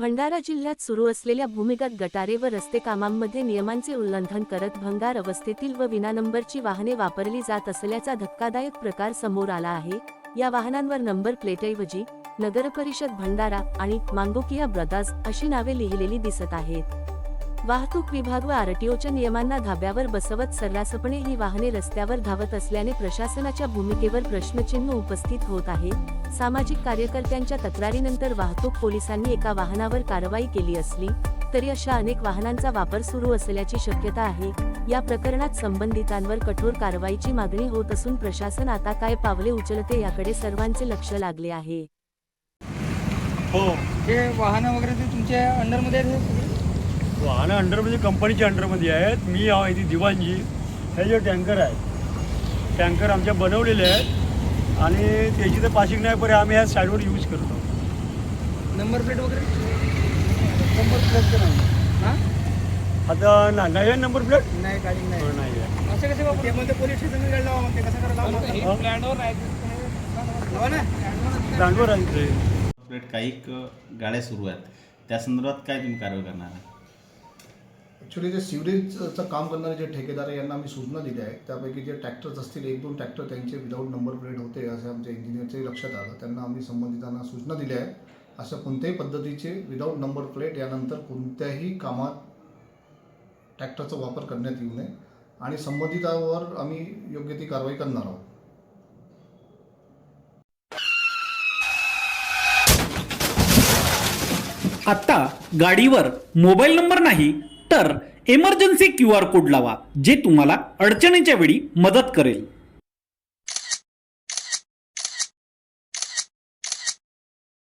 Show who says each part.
Speaker 1: भंडारा जिल्ह्यात सुरू असलेल्या भूमिगत गटारे व रस्ते कामांमध्ये नियमांचे उल्लंघन करत भंगार अवस्थेतील व विना नंबरची वाहने वापरली जात असल्याचा धक्कादायक प्रकार समोर आला आहे। या वाहनांवर नंबर प्लेटऐवजी नगरपरिषद भंडारा आणि मांगोकिया ब्रदर्स अशी नावे लिहिलेली दिसत आहेत। वाहतूक विभाग व आरटीओच्या नियमांना धाब्यावर बसवत सर्रासपणे ही वाहने रस्त्यावर धावत असल्याने प्रशासनाच्या भूमिकेवर प्रश्नचिन्ह उपस्थित होत आहे। सामाजिक कार्यकर्त्यांच्या तक्रारीनंतर वाहतूक पोलिसांनी एका वाहनावर कारवाई केली असली तरी अशा अनेक वाहनांचा वापर सुरू असल्याची शक्यता आहे। या प्रकरणात संबंधितांवर कठोर कारवाईची मागणी होत असून प्रशासन आता काय पावले उचलते याकडे सर्वांचे लक्ष लागले आहे।
Speaker 2: हो,
Speaker 3: हे वाहन वगैरे ते तुमच्या अंडरमध्ये आहेत?
Speaker 2: वाहनं अंडरमध्ये कंपनीच्या अंडरमध्ये आहेत। मी इथे दिवाणजी, हे जे टँकर आहेत, टँकर आमच्या बनवलेले आहेत आणि त्याची तर पासिंग नाही पण आम्ही ह्या साईडवर यूज करतो।
Speaker 3: नंबर प्लेट वगैरे
Speaker 2: नंबर प्लेट तर नाही
Speaker 3: हां
Speaker 2: आता नाही आहे नंबर प्लेट
Speaker 3: नाही गाडी नाही
Speaker 2: नाही आहे।
Speaker 3: असं कसं बाबा ते म्हणते पोलीस स्टेशनला लावा म्हणते कसं करायला प्लॅनवर आहे लावा ना
Speaker 2: दांडवर आहे ते
Speaker 4: प्लेट काही गाड्या सुरू आहेत त्या संदर्भात काय तुम्ही कारवाई करणार आहे?
Speaker 5: ॲक्च्युली जे सिवरेजचं काम करणारे जे ठेकेदार आहे यांना आम्ही सूचना दिल्या आहेत। त्यापैकी जे ट्रॅक्टर्स असतील 1-2 ट्रॅक्टर त्यांचे विदाऊट नंबर प्लेट होते असं आमच्या इंजिनियरच्याही लक्षात आलं। त्यांना आम्ही संबंधितांना सूचना दिल्या आहेत अशा कोणत्याही पद्धतीचे विदाऊट नंबर प्लेट यानंतर कोणत्याही कामात ट्रॅक्टरचा वापर करण्यात येऊ नये आणि संबंधितावर आम्ही योग्य ती कारवाई करणार आहोत।
Speaker 6: आता गाडीवर मोबाईल नंबर नाही तर इमर्जन्सी QR कोड लावा जे तुम्हाला अडचणीच्या वेळी मदत करेल।